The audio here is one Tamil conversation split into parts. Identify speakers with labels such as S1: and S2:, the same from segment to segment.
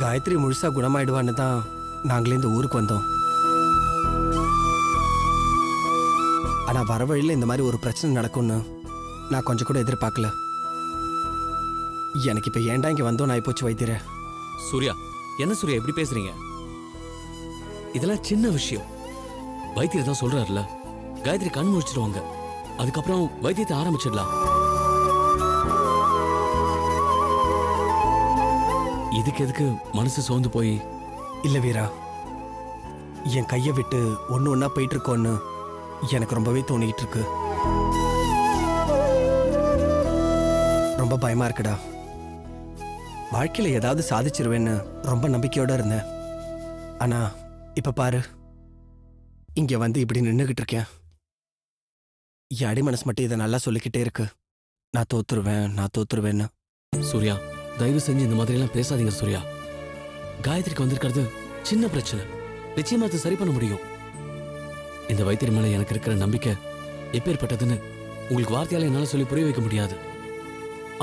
S1: காயத்ரி முழுசா குணமாயிடுவான்னு தான் நாங்களே இந்த ஊருக்கு வந்தோம். ஆனா வர வழியில் இந்த மாதிரி ஒரு பிரச்சனை நடக்கும்னு நான் கொஞ்சம் கூட எதிர்பார்க்கல. எனக்கு இப்ப ஏன்டா இங்க வந்தோம் நான் போச்சு வைத்தியரே.
S2: சூர்யா, என்ன சூர்யா இப்படி பேசுறீங்க? இதெல்லாம் சின்ன விஷயம். வைத்தியர் தான் சொல்றாருல, காயத்ரி கண் முழிச்சிடுவாங்க, அதுக்கப்புறம் வைத்தியத்தை ஆரம்பிச்சிடலாம். இதுக்கு எதுக்கு மனசு சோர்ந்து போய்?
S1: இல்ல வீரா, என் கையை விட்டு ஒண்ணு ஒன்னா போயிட்டு இருக்கோன்னு எனக்கு ரொம்பவே தோணிக்கிட்டு இருக்கு. ரொம்ப பயமா இருக்குடா. வாழ்க்கையில ஏதாவது சாதிச்சிருவேன்னு ரொம்ப நம்பிக்கையோட இருந்தேன். ஆனா இப்ப பாரு, இங்க வந்து இப்படி நின்னுகிட்டு இருக்கேன். என் அடி மனசு மட்டும் இதை நல்லா சொல்லிக்கிட்டே இருக்கு, நான் தோத்துருவேன்னு.
S2: சூர்யா, தயவு செஞ்சு இந்த மாதிரி எல்லாம் பேசாதீங்க சூர்யா. காயத்ரிக்கு வந்திருக்கிறது சின்ன பிரச்சனை, நிச்சயமா அதை சரி பண்ண முடியும். இந்த வைத்தியர் மேல எனக்கு இருக்கிற நம்பிக்கை எப்பேற்பட்டதுன்னு உங்களுக்கு வார்த்தையால என்னால சொல்லி புரிய வைக்க முடியாது.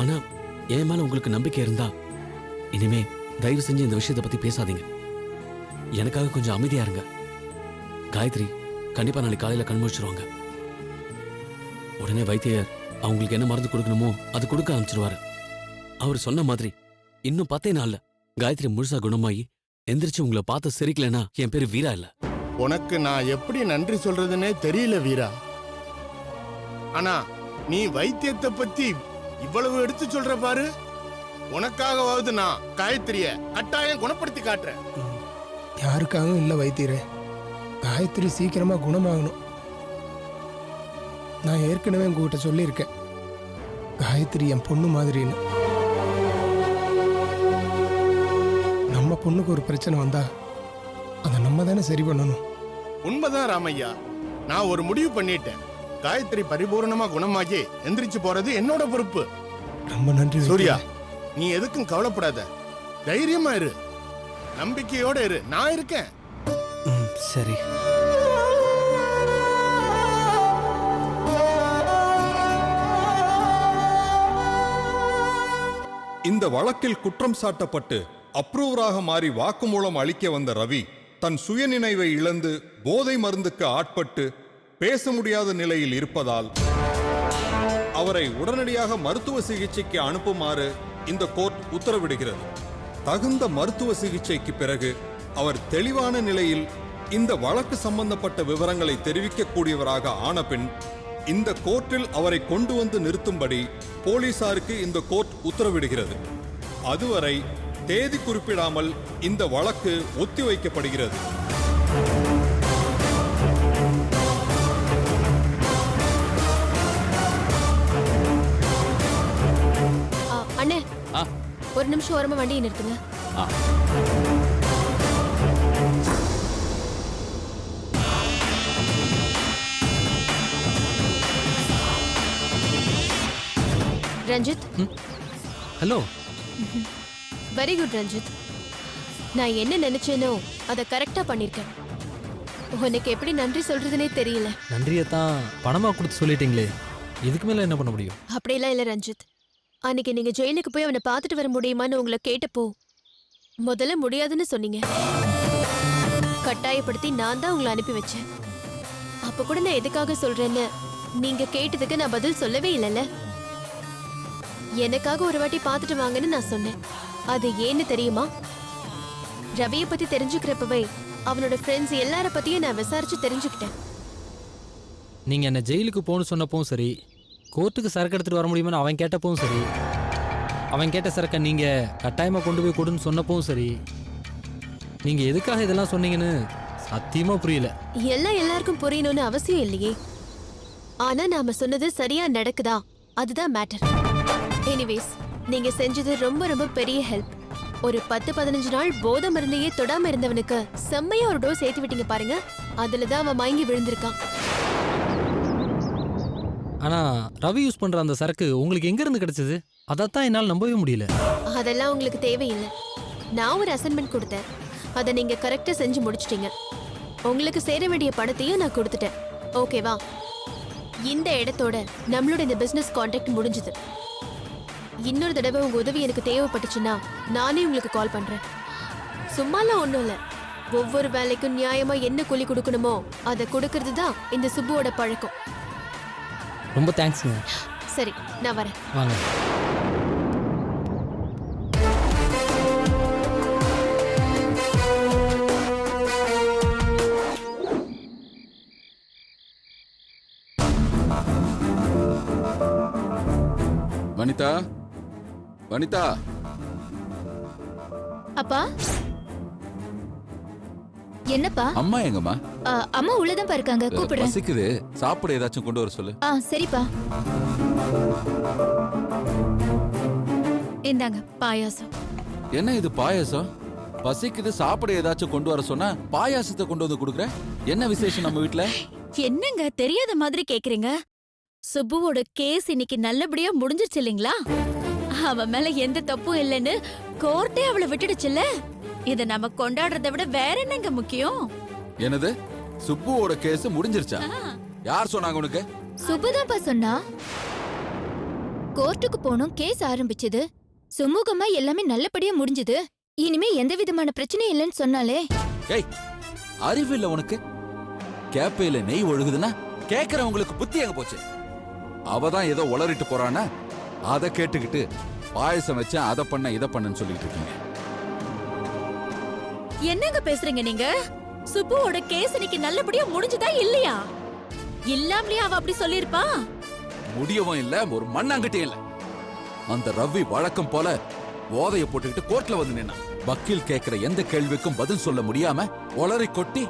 S2: ஆனா என் மேல உங்களுக்கு நம்பிக்கை இருந்தா இனிமே தயவு செஞ்சு இந்த விஷயத்தை பத்தி பேசாதீங்க. எனக்காக கொஞ்சம் அமைதியா இருங்க. காயத்ரி கண்டிப்பா நாளைக்கு காலையில கண்முழிச்சிருவாங்க. உடனே வைத்தியர் அவங்களுக்கு என்ன மருந்து கொடுக்கணுமோ அது கொடுக்க ஆரம்பிச்சிருவாரு. அவர் சொன்ன மாதிரி இன்னும் 10 நாள்ல காயத்ரி முழுசா குணமாயி எந்திரிச்சு உங்களை பார்த்து சிரிக்கலனா என் பேரு வீரா இல்ல.
S3: உனக்கு நான் எப்படி நன்றி சொல்றதுன்னே தெரியல வீரா. ஆனா நீ வைத்தியத்தை பத்தி இவ்வளவு எடுத்து சொல்ற பாரு. உனக்காகவாவது நான் காயத்ரிய கட்டாயம் குணப்படுத்தி காட்டுறேன்.
S4: யாருக்காகவும் இல்லை வைத்தியரே, காயத்ரி சீக்கிரமா குணமாகணும். நான் ஏற்கனவே உங்ககிட்ட சொல்லியிருக்கேன், காயத்ரி என் பொண்ணு மாதிரின்னு. நம்ம பொண்ணுக்கு ஒரு பிரச்சனை வந்தா அதை நம்ம தானே சரி பண்ணணும்.
S3: உண்மைதான் ராமையா, நான் ஒரு முடிவு பண்ணிட்டேன். காயத்ரி பரிபூர்ணமா குணமாகி எந்திரிச்சு போறது என்னோட பொறுப்பு.
S4: ரொம்ப நன்றி
S3: சூர்யா, நீ எதுக்கும் கவலைப்படாத, தைரியமா இரு, நம்பிக்கையோட இரு, நான் இருக்கேன்.
S1: சரி.
S5: இந்த வழக்கில் குற்றம் சாட்டப்பட்டு அப்ரூவராக மாறி வாக்குமூலம் அளிக்க வந்த ரவி தன் சுயநினைவை இழந்து போதை மருந்துக்கு ஆட்பட்டு பேச முடியாத நிலையில் இருப்பதால் அவரை உடனடியாக மருத்துவ சிகிச்சைக்கு அனுப்புமாறு இந்த கோர்ட் உத்தரவிடுகிறது. தகுந்த மருத்துவ சிகிச்சைக்கு பிறகு அவர் தெளிவான நிலையில் இந்த வழக்கு சம்பந்தப்பட்ட விவரங்களை தெரிவிக்கக்கூடியவராக ஆன பின் இந்த கோர்ட்டில் அவரை கொண்டு வந்து நிறுத்தும்படி போலீசாருக்கு இந்த கோர்ட் உத்தரவிடுகிறது. அதுவரை தேதி குறிப்பிடாமல் இந்த வழக்கு ஒத்திவைக்கப்படுகிறது.
S6: அண்ணே, ஒரு நிமிஷம் ஓரமா வண்டியை நிறுத்துங்க. Ranjith.
S2: Hello.
S6: Very good Ranjith. நான் என்ன நினைச்சேனோ அதை கரெக்டா பண்ணிருக்கேன். உனக்கு எப்படி நன்றி சொல்றதுனே தெரியல.
S7: நன்றியத்தான் பணமா கொடுத்து சொல்லிட்டீங்களே, இதுக்கு மேல என்ன பண்ண முடியும்?
S6: அப்படியெல்லாம் இல்ல ரஞ்சித். அன்னைக்கு நீங்க ஜெயிலுக்கு போய் அவனை பார்த்துட்டு வர முடியுமான்னு உங்களை கேட்டப்போ முதல்ல முடியாதுன்னு சொன்னீங்க. கட்டாயப்படுத்தி நான் தான் உங்களை அனுப்பி வச்சேன். அப்ப கூட நான் எதுக்காக சொல்றேன்னு நீங்க கேட்டதுக்கு நான் பதில் சொல்லவே இல்லைல்ல. எனக்காக ஒரு வாட்டி பார்த்துட்டு வாங்கன்னு நான் சொன்னேன். அது ஏன்னு தெரியுமா? ரவியை பத்தி தெரிஞ்சுக்கிறப்பவே அவனோட ஃப்ரெண்ட்ஸ் எல்லார பத்தியும் நான் விசாரிச்சு தெரிஞ்சுக்கிட்டேன்.
S7: நீங்க என்ன ஜெயிலுக்கு போகணும்னு சொன்னப்பவும் சரி, கோர்ட்டுக்கு சரக்கு எடுத்துட்டு வர முடியுமான்னு அவன் கேட்டப்பவும் சரி, அவன் கேட்ட சரக்கை நீங்க கட்டாயமா கொண்டு போய் கொடுன்னு சொன்னப்பவும் சரி, நீங்க எதுக்காக இதெல்லாம் சொன்னீங்கன்னு சத்தியமா புரியல.
S6: எல்லாம் எல்லாருக்கும் புரியணும்னு அவசியம் இல்லையே. ஆனா நாம சொன்னது சரியா நடக்குதா, அதுதான் மேட்டர். எனிவேஸ், நீங்க செஞ்சது ரொம்ப ரொம்ப பெரிய ஹெல்ப். ஒரு 10-15 நாள் போதை மருந்தையே தொடாம இருந்தவனுக்கு செம்மையா ஒரு டோஸ் ஏத்தி விட்டீங்க பாருங்க. அதுலதான் அவன் மயங்கி விழுந்திருக்கான்.
S7: ஆனா ரவி யூஸ் பண்ற அந்த சரக்கு உங்களுக்கு எங்க இருந்து கிடைச்சது? அதைத்தான் என்னால் நம்பவே முடியல.
S6: அதெல்லாம் உங்களுக்கு தேவையில்லை. நான் ஒரு அசைன்மெண்ட் கொடுத்தேன், அதை நீங்க கரெக்டா செஞ்சு முடிச்சிட்டீங்க. உங்களுக்கு சேர வேண்டிய பணத்தையும் நான் கொடுத்துட்டேன். ஓகேவா? இந்த இடத்தோட நம்மளோட இந்த பிசினஸ் கான்ட்ராக்ட் முடிஞ்சது. இன்னொரு தடவை உங்க உதவி எனக்கு தேவைப்பட்டுச்சுன்னா நானே உங்களுக்கு கால் பண்றேன். சும்மாலாம் ஒண்ணும் இல்ல. ஒவ்வொரு வேலைக்கும் நியாயமா என்ன கூலி கொடுக்கணுமோ அதை கொடுக்கறது தான் இந்த சுப்புவோட பழக்கம்.
S7: ரொம்ப தேங்க்ஸுங்க.
S6: சரி, நான் வரேன்.
S7: வாங்க.
S8: வனிதா, வனிதா,
S9: அப்பா, என்னப்பா?
S8: அம்மா எங்கம்மா?
S9: அம்மா உள்ளதான் இருக்காங்க, கூப்பிடுறேன்.
S8: பசிக்குது, சாப்பிட ஏதாச்சும் கொண்டு வர சொல்லு.
S9: சரிப்பா. இந்தாங்க பாயாசம்.
S8: என்ன இது பாயாசம்? பசிக்குது, சாப்பிட ஏதாச்சும் கொண்டு வர சொன்னா பாயாசத்தை கொண்டு வந்து கொடுக்குற? என்ன விசேஷம் நம்ம வீட்ல?
S9: என்னங்க தெரியாத மாதிரி கேக்குறீங்க? சுப்புவோட கேஸ் இன்னைக்கு நல்லபடியா முடிஞ்சிருச்சு இல்லைங்களா? அவ மேல எந்த தப்பும் இல்லைன்னு கோர்ட்டே அவளை விட்டுடுச்சுல்ல. இத நம்ம கொண்டாடுறதை விட வேற என்னங்க முக்கியம்?
S8: என்னது? சுப்புவோட கேஸ் முடிஞ்சிருச்சா? யார் சொன்னாங்க உனக்கு?
S9: சுப்புதான்ப்பா சொன்னா. கோர்ட்டுக்கு போனோம், கேஸ் ஆரம்பிச்சது, சுமூகமா எல்லாமே நல்லபடியா முடிஞ்சது, இனிமே எந்த விதமான பிரச்சனையும் இல்லைன்னு சொன்னாலே.
S8: ஏய், அறிவில்ல உனக்கு? கேப்பையில நெய் ஒழுகுதுன்னா கேக்குறவங்களுக்கு புத்தி எங்க போச்சு? அவதான் ஏதோ உளறிட்டு போறானா, அதை கேட்டுக்கிட்டு பாயசம் வச்சேன், அதை பண்ண இதை பண்ணன்னு சொல்லிட்டு இருக்கீங்க.
S9: என்னங்க பேசுறீங்க நீங்க? சுப்புவோட கேஸ் இன்னைக்கு நல்லபடியா முடிஞ்சதா இல்லையா? இல்லாமலே அவ அப்படி சொல்லிருப்பா?
S8: முடியவும் இல்ல, ஒரு மண்ணாங்கட்டியும் இல்ல. அந்த ரவி வழக்கம் போல போதைய போட்டுக்கிட்டு கோர்ட்ல வந்து நின்னான். வக்கீல் கேட்கிற எந்த கேள்விக்கும் பதில் சொல்ல முடியாம உளறி கொட்டி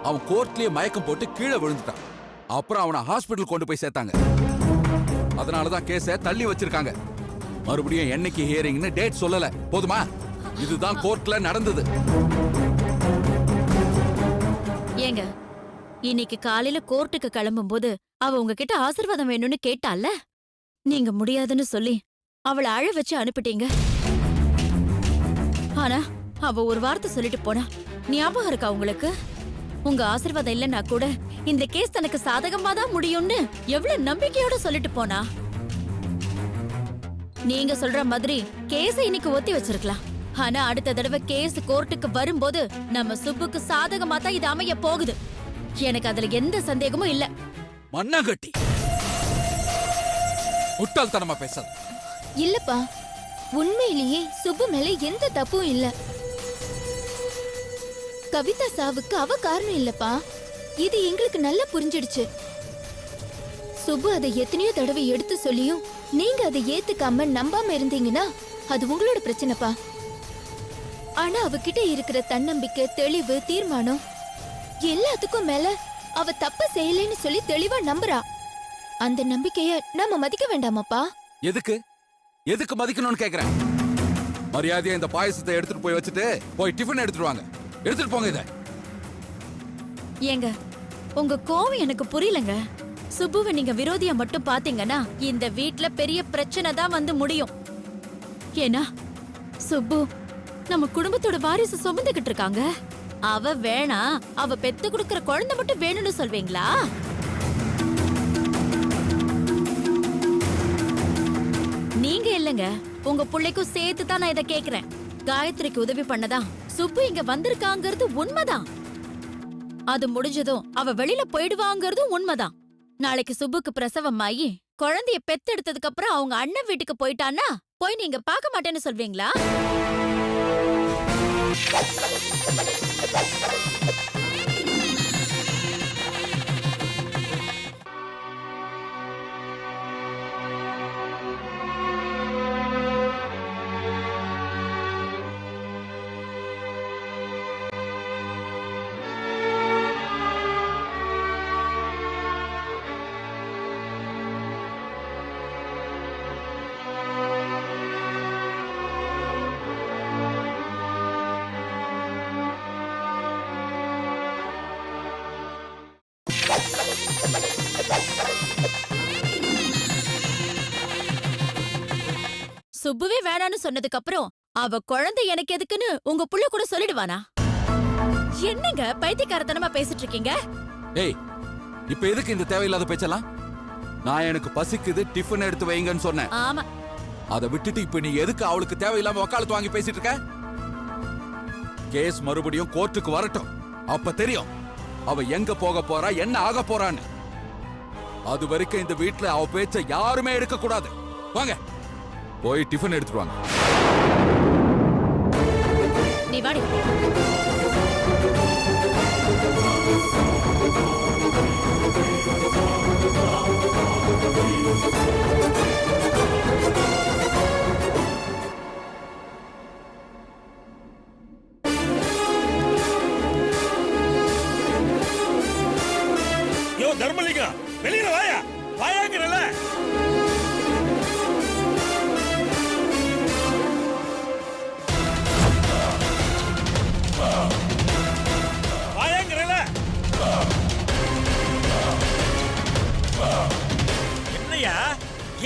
S8: அவன் கோர்ட்லயே மயக்கம் போட்டு கீழே விழுந்துட்டான். அப்புறம் அவனை ஹாஸ்பிடல் கொண்டு போய் சேர்த்தாங்க. அதனாலதான் கேஸ தள்ளி வச்சிருக்காங்க. மறுபடியும் என்னைக்கு ஹியரிங்னு டேட் சொல்லல. போதுமா? இதுதான் கோர்ட்ல நடந்தது.
S9: ஏங்க, இன்னைக்கு காலையில கோர்ட்டுக்கு கிளம்பும் போது அவ உங்ககிட்ட ஆசீர்வாதம் வேணும்னு கேட்டால, நீங்க முடியாதுன்னு சொல்லி அவளை அழ வச்சு அனுப்பிட்டீங்க. ஆனா அவ ஒரு வார்த்தை சொல்லிட்டு போனா, ஞாபகம் இருக்கா உங்களுக்கு? உங்க ஆசீர்வாதம் இல்லைன்னா கூட இந்த கேஸ் தனக்கு சாதகமா தான் முடியும்னு எவ்வளவு நம்பிக்கையோட சொல்லிட்டு போனா. நீங்க சொல்ற மாதிரி கேஸ இன்னைக்கு ஒத்தி வச்சிருக்கலாம். ஆனா அடுத்த தடவை கேஸ் கோர்ட்டுக்கு வரும்போது நம்ம சுப்புக்கு சாதகமா தான் இது அமைய போகுது. எனக்கு அதுல எந்த சந்தேகமும் இல்ல.
S8: மண்ணாங்கட்டி, முட்டாள்தனமா பேசாத.
S9: இல்லப்பா, உண்மையிலேயே சுப்பு மேல எந்த தப்பும் இல்ல. கவிதா சாவுக்கு அவ காரணம் இல்லப்பா. இது எங்களுக்கு நல்லா புரிஞ்சிடுச்சு. சுப்பு அதை எத்தனையோ தடவை எடுத்து சொல்லியும் நீங்க அதை ஏத்துக்காம நம்பாம இருந்தீங்கன்னா அது உங்களோட பிரச்சனைப்பா. ஆனா அவகிட்ட இருக்கிற தன்னம்பிக்கை, தெளிவு, தீர்மானம் எல்லாத்துக்கும் மேல அவ தப்பு செய்யலைன்னு சொல்லி தெளிவா நம்புறா. அந்த நம்பிக்கைய நாம மதிக்க வேண்டாமாப்பா?
S8: எதுக்கு எதுக்கு மதிக்கணும்னு கேக்குறேன். மரியாதையா இந்த பாயசத்தை எடுத்துட்டு போய் வச்சுட்டு போய் டிஃபன் எடுத்துட்டு வாங்க. எடுத்துட்டு போங்க இத.
S9: ஏங்க, உங்க கோவம் எனக்கு புரியலங்க. சுப்புவை நீங்க விரோதியா மட்டும் பாத்தீங்கன்னா இந்த வீட்ல பெரிய பிரச்சனை தான் வந்து முடியும். ஏன்னா சுப்பு நம்ம குடும்பத்தோட வாரிசு சுமந்துகிட்டு இருக்காங்க. அவ வேணா, அவ பெத்து கொடுக்கற குழந்தை மட்டும் வேணும்னு சொல்வீங்களா? நீங்க இல்லங்க, உங்க பிள்ளைக்கும் சேர்த்து தான் நான் இதை கேக்குறேன். காயத்ரிக்கு உதவி பண்ணதான் சுப்பு இங்க வந்திருக்காங்கிறது உண்மைதான். அது முடிஞ்சதும் அவ வெளியில போயிடுவாங்கிறதும் உண்மைதான். நாளைக்கு சுப்புக்கு பிரசவம் ஆகி குழந்தைய பெத்தெடுத்ததுக்கு அப்புறம் அவங்க அண்ணன் வீட்டுக்கு போயிட்டான்னா போய் நீங்க பார்க்க மாட்டேன்னு சொல்வீங்களா? சுப்புவே வேணான்னு சொன்னதுக்கு அப்புறம் அவ குழந்தை எனக்கு எதுக்குன்னு உங்க புள்ள கூட சொல்லிடுவானா? என்னங்க பைத்தியக்காரத்தனமா பேசிட்டு இருக்கீங்க?
S8: ஏய், இப்ப எதுக்கு இந்த தேவையில்லாத பேச்செல்லாம்? நான் எனக்கு பசிக்குது, டிஃபன் எடுத்து வைங்கன்னு சொன்னேன்.
S9: ஆமா,
S8: அதை விட்டுட்டு இப்ப நீ எதுக்கு அவளுக்கு தேவையில்லாம வக்காலத்து வாங்கி பேசிட்டு இருக்க? கேஸ் மறுபடியும் கோர்ட்டுக்கு வரட்டும், அப்ப தெரியும் அவ எங்க போக போறா, என்ன ஆக போறான்னு. அது வரைக்கும் இந்த வீட்டுல அவ பேச்ச யாருமே எடுக்க கூடாது. வாங்க போய் டிஃபன் எடுத்துட்டு வாங்க.
S6: நீ வாடி.
S10: யோ தர்மலிங்கம், வெளியில வாயா, வாயாங்கிறல. வாயாங்கிறல. என்னையா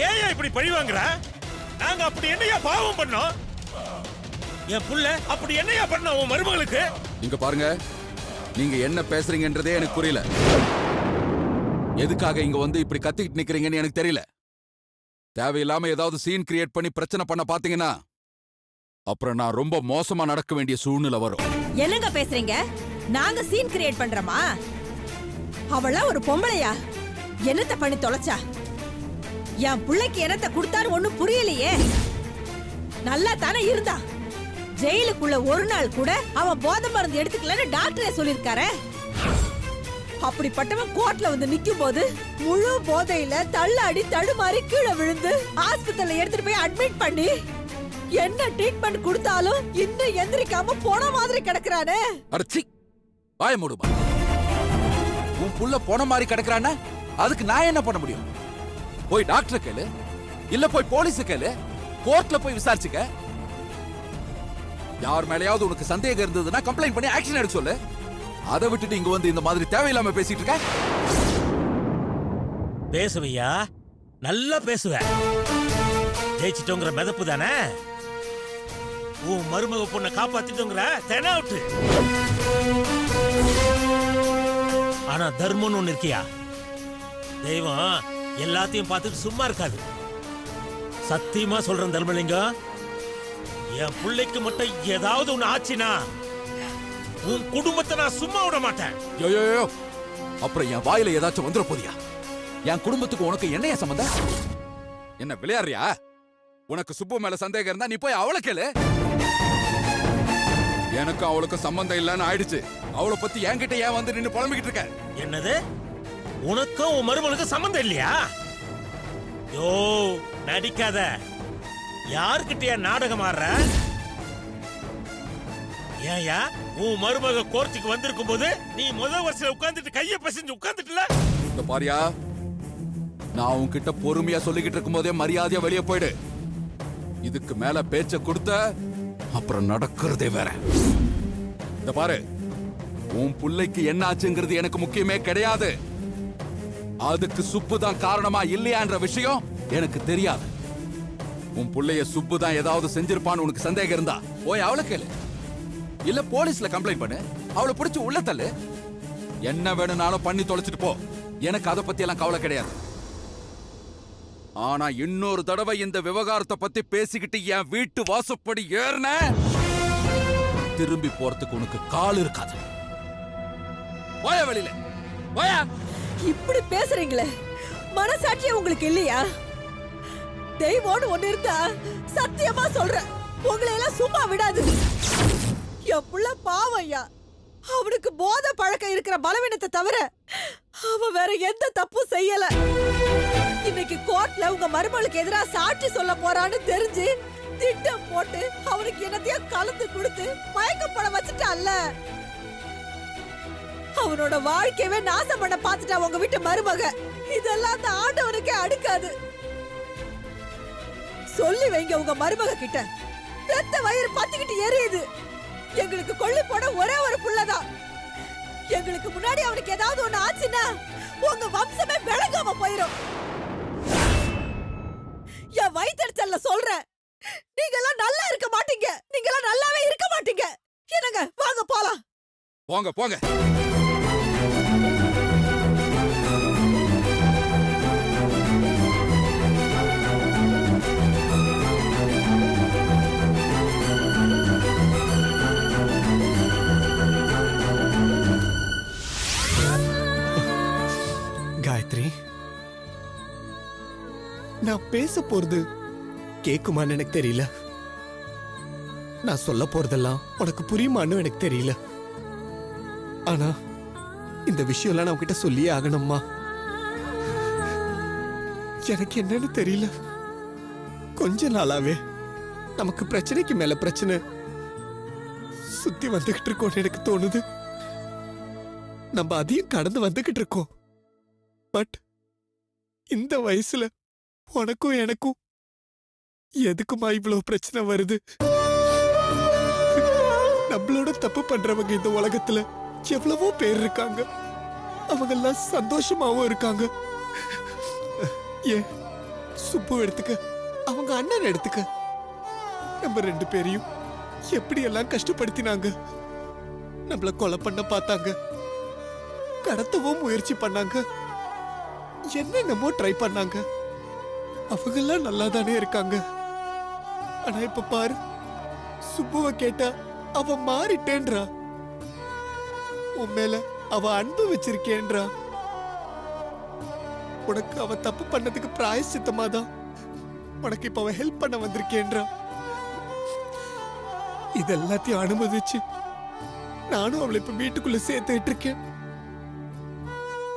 S10: ஏயா இப்படி பழி வாங்குற? நாங்க அப்படி என்னையா பாவம் பண்ணோம்? என் புள்ள அப்படி என்னையா பண்ண உன் மருமகளுக்கு?
S8: இங்க பாருங்க, நீங்க என்ன பேசுறீங்கன்றதே எனக்கு புரியல. எதுக்காக இங்க வந்து இப்படி கத்திக்கிட்டு நிக்கிறீங்கன்னு எனக்கு தெரியல. தேவையில்லாம ஏதாவது சீன் கிரியேட் பண்ணி பிரச்சனை பண்ண பாத்தீங்கன்னா அப்புறம் நான் ரொம்ப மோசமா நடக்க வேண்டிய சூழ்நிலை வரும்.
S11: என்னங்க பேசுறீங்க? நாங்க சீன் கிரியேட் பண்றோமா? அவளா ஒரு பொம்பளையா? என்னத்த பண்ணி தொலைச்சா? என் பிள்ளைக்கு என்னத்த கொடுத்தாரு ஒண்ணும் புரியலையே. நல்லா தானே இருந்தா. ஜெயிலுக்குள்ள ஒரு நாள் கூட அவன் போதை மருந்து எடுத்துக்கலன்னு டாக்டரே சொல்லிருக்காரு. அப்படிப்பட்டவன் கோர்ட்ல வந்து நிக்கும் போது முழு போதையில தள்ளாடி தடுமாறி கீழே விழுந்து ஆஸ்பத்திரியில எடுத்துட்டு போய் அட்மிட் பண்ணி என்ன ட்ரீட்மெண்ட் கொடுத்தாலும் இன்னும் எந்திரிக்காம போன மாதிரி கிடக்குறானே.
S8: அடச்சி, வாய மூடுமா. உன் புள்ள போன மாதிரி கிடக்குறானா அதுக்கு நான் என்ன பண்ண முடியும்? போய் டாக்டர் கேளு, இல்ல போய் போலீஸ் கேளு, கோர்ட்ல போய் விசாரிச்சுக்க. யார் மேலயாவது உனக்கு சந்தேகம் இருந்ததுன்னா கம்ப்ளைண்ட் பண்ணி ஆக்ஷன் எடுக்க சொல்லு. அதை விட்டுட்டு இங்க வந்து இந்த மாதிரி தேவையில்லாம பேசிட்டு இருக்க.
S10: பேசுவையா, நல்லா பேசுவ. ஜெயிச்சிட்டோங்கிற மிதப்பு தானே. உன் மருமக பொண்ணை காப்பாத்திட்டோங்கிற தெனாவுட்டு. ஆனா தர்மம்னு ஒண்ணு இருக்கியா? தெய்வம் எல்லாத்தையும் பார்த்துட்டு சும்மா இருக்காது. சத்தியமா சொல்றேன் தர்மலிங்கம், என் பிள்ளைக்கு மட்டும் ஏதாவது ஒண்ணு ஆச்சுன்னா உன் குடும்பத்தை நான் சும்மா விட மாட்டேன்.
S8: யோ, அப்புறம் என் வாயில ஏதாச்சும் வந்துட போதியா? என் குடும்பத்துக்கு உனக்கு என்னைய சம்பந்தம்? என்ன விளையாடுறியா? உனக்கு சுப்பு மேல சந்தேகம் இருந்தா நீ போய் அவளை கேளு. எனக்கு அவளுக்கு சம்பந்தம் இல்லன்னு ஆயிடுச்சு. அவளை பத்தி என்கிட்ட ஏன் வந்து நின்னு புலம்பிக்கிட்டு இருக்க?
S10: என்னது? உனக்கும் உன் மருமகளுக்கு சம்பந்தம் இல்லையா? யோ நடிக்காத. யாருக்கிட்டயா நாடகம் ஆடுற? ஏயா உன் மருமக கோர்ட்டுக்கு வந்திருக்கும் போது நீ முதல் வருஷம் உட்கார்ந்துட்டு கைய பசஞ்சு உட்கார்ந்துட்டுல.
S8: இந்த பாரியா, நான் உன்கிட்ட பொறுமையா சொல்லிக்கிட்டு இருக்கும் போதே மரியாதையா வெளியே போயிடு. இதுக்கு மேல பேச்ச கொடுத்த அப்புறம் நடக்கிறதே வேற. இந்த பாரு, உன் புள்ளைக்கு என்ன ஆச்சுங்கிறது எனக்கு முக்கியமே கிடையாது. அதுக்கு சுப்பு தான் காரணமா இல்லையான்ற விஷயம் எனக்கு தெரியாது. உன் புள்ளைய சுப்பு தான் ஏதாவது செஞ்சிருப்பான்னு உனக்கு சந்தேகம் இருந்தா போய் அவளை கேளு, இல்ல போலீஸ்ல கம்ப்ளைண்ட் பண்ணு. அவளை பிடிச்சு உள்ள தள்ளு. என்ன வேணும்னாலும் பண்ணி தொலைச்சிட்டு போ. எனக்கு அதை பத்தி எல்லாம் கவலை கிடையாது. ஆனா இன்னொரு தடவை இந்த விவகாரத்தை பத்தி பேசிக்கிட்டு என் வீட்டு வாசப்படி ஏறின திரும்பி போறதுக்கு உனக்கு கால் இருக்காது. போய வெளியில போயா.
S11: இப்படி பேசுறீங்களே, மனசாட்சி உங்களுக்கு இல்லையா? தெய்வம்னு ஒண்ணு இருந்தா சத்தியமா சொல்றேன், உங்களை எல்லாம் சும்மா விடாது. என் புள்ள பாவம் ஐயா. அவனுக்கு போதை பழக்கம் இருக்கிற பலவீனத்தை தவிர அவன் வேற எந்த தப்பும் செய்யல. இன்னைக்கு கோர்ட்ல உங்க மருமகளுக்கு எதிரா சாட்சி சொல்ல போறான்னு தெரிஞ்சு திட்டம் போட்டு அவனுக்கு என்னத்தையும் கலந்து கொடுத்து மயக்கப்பட வச்சுட்டான்ல. அவனோட வாழ்க்கையவே நாசம் பண்ண பாத்துட்டா உங்க வீட்டு மருமக. இதெல்லாம் அந்த ஆண்டவனுக்கே அடுக்காது. சொல்லி வைங்க உங்க மருமக கிட்ட. பெத்த வயிறு பத்திக்கிட்டு எரியுது. எங்களுக்கு கொள்ளி போட ஒரே ஒரு புள்ளதான். எங்களுக்கு முன்னாடி அவனுக்கு ஏதாவது ஒண்ணு ஆச்சுன்னா உங்க வம்சமே விளங்காம போயிரும். என் வயித்தெடுத்தல்ல சொல்றேன், நீங்கெல்லாம் நல்லா இருக்க மாட்டீங்க. நீங்கெல்லாம் நல்லாவே இருக்க மாட்டீங்க. என்னங்க, வாங்க போலாம்.
S8: போங்க போங்க.
S1: நான் பேச போறது கேக்குமான்னு எனக்கு தெரியல. நான் சொல்ல போறதெல்லாம் உனக்கு புரியுமான்னு எனக்கு தெரியல. ஆனா இந்த விஷயம்லாம் நான் உன்கிட்ட சொல்லியே ஆகணும்மா. எனக்கு என்னன்னு தெரியல. கொஞ்ச நாளாவே நமக்கு பிரச்சனைக்கு மேல பிரச்சனை சுத்தி வந்துகிட்டு இருக்கோம்னு எனக்கு தோணுது. நம்ம அதையும் கடந்து வந்துகிட்டு இருக்கோம். பட் இந்த வயசுல உனக்கும் எனக்கும் எதுக்குமா இவ்வளவு பிரச்சனை வருது? நம்மளோட தப்பு பண்றவங்க இந்த உலகத்துல எவ்வளவோ பேர் இருக்காங்க. அவங்க எல்லாம் சந்தோஷமாவும் இருக்காங்க. ஏன் சுப்பு எடுத்துக்க, அவங்க அண்ணன் எடுத்துக்க, நம்ம 2 பேரையும் எப்படி எல்லாம் கஷ்டப்படுத்தினாங்க. நம்மள கொலை பண்ண பார்த்தாங்க, கடத்தவும் முயற்சி பண்ணாங்க, என்னென்னமோ ட்ரை பண்ணாங்க. அவங்க எல்லாம் நல்லா தானே இருக்காங்க. ஆனா இப்ப பாரு, சுப்புவ கேட்டா அவ மாறிட்டேன்றா. உன் மேல அவ அன்பு வச்சிருக்கேன்றா. உனக்கு அவ தப்பு பண்ணதுக்கு பிராயச்சித்தமாதான் உனக்கு இப்ப அவ ஹெல்ப் பண்ண வந்திருக்கேன்றா. இதெல்லாத்தையும் அனுமதிச்சு நானும் அவளை இப்ப வீட்டுக்குள்ள சேர்த்துட்டு இருக்கேன்.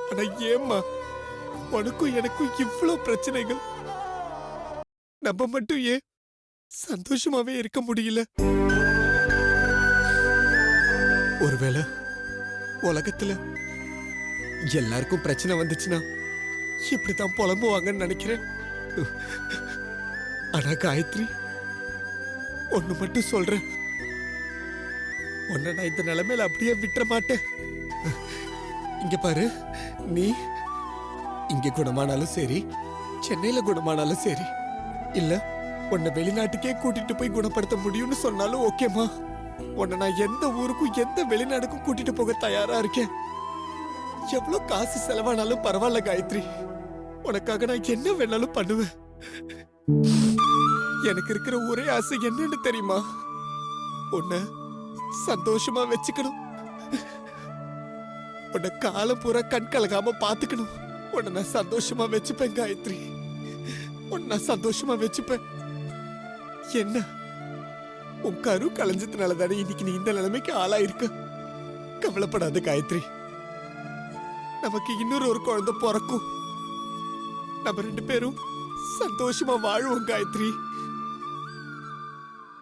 S1: ஆனா ஏம்மா உனக்கும் எனக்கும் இவ்வளவு பிரச்சனைகள்? நம்ம மட்டும் ஏன் சந்தோஷமாவே இருக்க முடியல? ஒருவேளை உலகத்துல எல்லாருக்கும் பிரச்சனை வந்துச்சுன்னா இப்படித்தான் புலம்புவாங்கன்னு நினைக்கிறேன். ஆனா காயத்ரி, ஒண்ணு மட்டும் சொல்றேன், உன்னை நான் இந்த நிலைமையில அப்படியே விட்டுற மாட்டேன். இங்க பாரு, நீ இங்க குணமானாலும் சரி, சென்னையில குணமானாலும் சரி, இல்ல உன்னை வெளிநாட்டுக்கே கூட்டிட்டு போய் குணப்படுத்த முடியும்னு சொன்னாலும் ஓகேமா. உன்னை நான் எந்த ஊருக்கும் எந்த வெளிநாடுக்கும் கூட்டிட்டு போக தயாரா இருக்கேன். எவ்வளவு காசு செலவானாலும் பரவாயில்ல காயத்ரி, உனக்காக நான் என்ன வேணாலும் பண்ணுவேன். எனக்கு இருக்கிற ஒரே ஆசை என்னன்னு தெரியுமா? உன்னை சந்தோஷமா வச்சுக்கணும். உன்னை காலம் பூரா கண் கலகாம பாத்துக்கணும். உன்னை நான் சந்தோஷமா வச்சுப்பேன் காயத்ரி, உன்னை நான் சந்தோஷமா வச்சுப்பேன். என்ன உன் கரு கலைஞ்சதுனால தானே இன்னைக்கு நீ இந்த நிலைமைக்கு ஆளாயிருக்க. கவலைப்படாத காயத்ரி, நமக்கு இன்னொரு ஒரு குழந்தை பிறக்கும். நம்ம 2 பேரும் சந்தோஷமா வாழுவோம் காயத்ரி.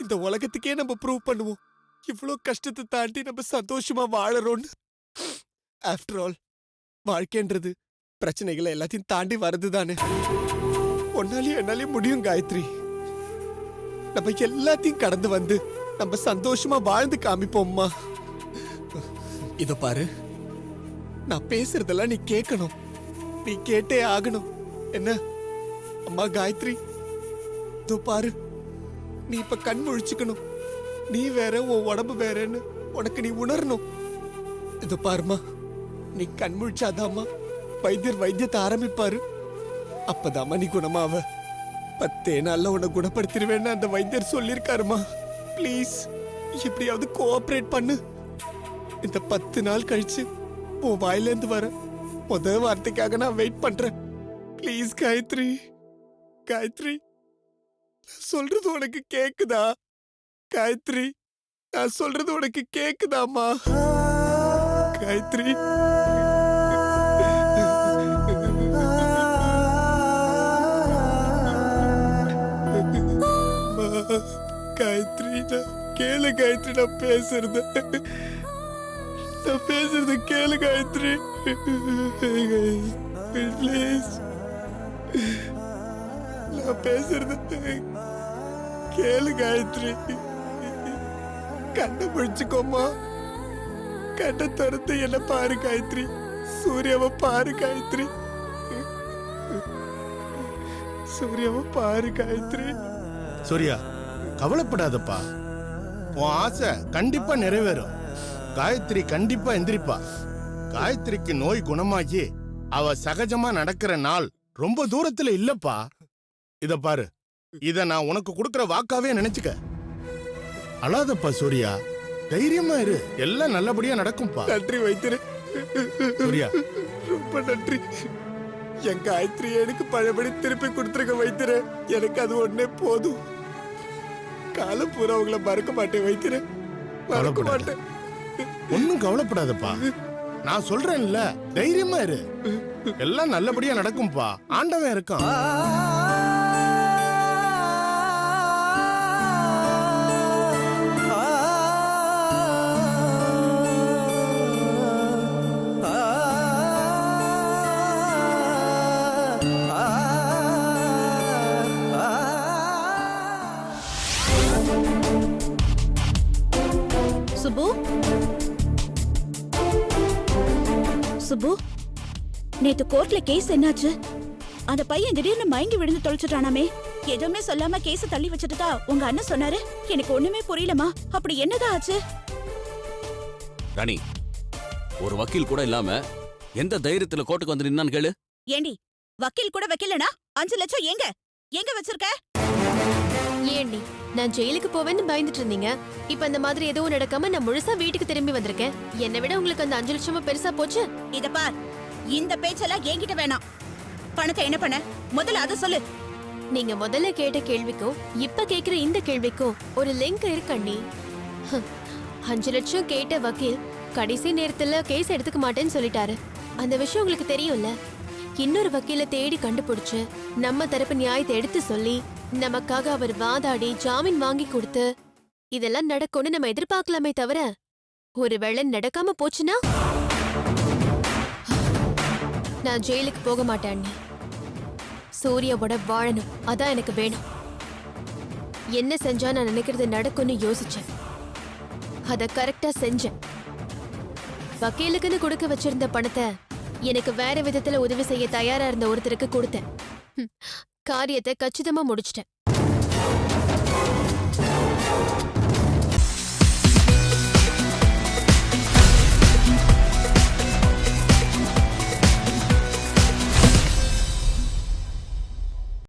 S1: இந்த உலகத்துக்கே நம்ம ப்ரூவ் பண்ணுவோம் இவ்வளவு கஷ்டத்தை தாண்டி நம்ம சந்தோஷமா வாழறோம்னு. ஆஃப்டர் ஆல் வாழ்க்கைன்றது பிரச்சனைகளை எல்லாத்தையும் தாண்டி வருது தானே. ஒன்னாலையும் என்னாலையும் முடியும் காயத்ரி. நம்ம எல்லாத்தையும் கடந்து வந்து நம்ம சந்தோஷமா வாழ்ந்து காமிப்போம்மா. இத பாரு, நான் பேசுறதெல்லாம் நீ கேட்கணும், நீ கேட்டே ஆகணும். என்ன அம்மா காயத்ரி, இதோ பாரு, நீ இப்ப கண் முழிச்சுக்கணும். நீ வேற, உன் உடம்பு வேறன்னு உனக்கு நீ உணரணும். இதோ பாருமா, நீ கண் முழிச்சாதாமா வைத்தியர் வைத்தியத்தை ஆரம்பிப்பாரு. அப்பதாமா நீ குணமாவ. 10 நாள்ல உன்னை குணப்படுத்திடுவேன்னு அந்த வைத்தியர் சொல்லியிருக்காருமா. ப்ளீஸ் எப்படியாவது கோஆபரேட் பண்ணு. இந்த 10 நாள் கழிச்சு உன் வாயிலேருந்து வர முதல் வார்த்தைக்காக நான் வெயிட் பண்றேன். ப்ளீஸ் காயத்ரி, காயத்ரி, நான் சொல்றது உனக்கு கேக்குதா? காயத்ரி, நான் சொல்றது உனக்கு கேக்குதாமா? காயத்ரி, காயத்ரி, நான் கேளு காயத்ரி, நான் பேசுறது கேளு காயத்ரி, ப்ளீஸ். நான் பேசுறது கேளு காயத்ரி. கண்ணை பிடிச்சுக்கோமா, கண்ணை திறந்து என்ன பாரு காயத்ரி, சூர்யாவை பாரு காயத்ரி, சூர்யாவை பாரு காயத்ரி.
S3: சூர்யா, கவலைப்படாதப்பா, உன் ஆசை கண்டிப்பா நிறைவேறும். காயத்ரி கண்டிப்பா எந்திரிப்பா. காயத்ரிக்கு நோய் குணமாகி அவ சகஜமா நடக்கிற நாள் ரொம்ப தூரத்துல இல்லப்பா. இத பாரு, இத நான் உனக்கு கொடுக்கிற வாக்காவே நினைச்சுக்க. அழாதப்பா சூர்யா, தைரியமா இரு, எல்லாம் நல்லபடியா நடக்கும்பா.
S1: நன்றி வைத்தியரே,
S3: சூர்யா,
S1: ரொம்ப நன்றி.
S3: என் காயத்ரி எனக்கு பழையபடி திருப்பி கொடுத்துருக்க வைத்திரு. எனக்கு அது ஒண்ணே போதும். காலம் பூரா அவங்கள மறக்க மாட்டேன் வைத்திரு, மறக்க மாட்டேன். ஒன்னும் கவலைப்படாதப்பா, நான் சொல்றேன்ல, தைரியமா இரு. எல்லாம் நல்லபடியா நடக்கும்பா, ஆண்டவன் இருக்கான்.
S11: சுப்பு, சுப்பு, நேத்து கோர்ட்ல கேஸ் என்னாச்சு? அந்த பையன் திடீர்னு மயங்கி விழுந்து தொலைச்சிட்டானாமே. எதுவுமே சொல்லாம கேஸ் தள்ளி வச்சுட்டதா உங்க அண்ணன் சொன்னாரு. எனக்கு ஒண்ணுமே புரியலமா. அப்படி என்னதான் ஆச்சு?
S2: ராணி, ஒரு வக்கீல் கூட இல்லாம எந்த தைரியத்துல கோர்ட்டுக்கு வந்து நின்னான்னு கேளு.
S11: ஏண்டி, வக்கீல் கூட வைக்கலனா 5 லட்சம் எங்க எங்க வச்சிருக்க?
S6: ஏண்டி, நான் ஜெயிலுக்கு போவேன்னு பயந்துட்டு இருந்தீங்க. இப்ப அந்த மாதிரி எதுவும் நடக்காம நான் முழுசா வீட்டுக்கு திரும்பி வந்திருக்கேன். என்னை விட உங்களுக்கு அந்த 5 லட்சமா பெருசா போச்சு.
S11: இத பார், இந்த பேச்செல்லாம் என்கிட்ட வேணாம். பணத்தை என்ன பண்ண முதல்ல அத சொல்லு.
S6: நீங்க முதல்ல கேட்ட கேள்விக்கும் இப்ப கேக்குற இந்த கேள்விக்கும் ஒரு லிங்க் இருக்கண்ணி. 5 லட்சம் கேட்ட வக்கீல் கடைசி நேரத்துல கேஸ் எடுத்துக்க மாட்டேன்னு சொல்லிட்டாரு. அந்த விஷயம் உங்களுக்கு தெரியும்ல. இன்னொரு வக்கீல தேடி கண்டுபிடிச்சு நம்ம தரப்பு நியாயத்தை எடுத்து சொல்லி நமக்காக அவர் வாதாடி ஜாமீன் வாங்கி கொடுத்து இதெல்லாம் நடக்கும்னு நம்ம எதிர்பார்க்கலாமே தவிர ஒருவேளை நடக்காம போச்சுன்னா நான் ஜெயிலுக்கு போக மாட்டேன். சூர்யாவோட வாழணும், அதான் எனக்கு வேணும். என்ன செஞ்சா நான் நினைக்கிறது நடக்கும்னு யோசிச்சேன், அத கரெக்டா செஞ்சேன். வக்கீலுக்குன்னு கொடுக்க வச்சிருந்த பணத்தை எனக்கு வேற விதத்துல உதவி செய்ய தயாரா இருந்த ஒருத்தருக்கு கொடுத்தேன். காரியத்தை கச்சிதமா முடிச்சிட்டேன்.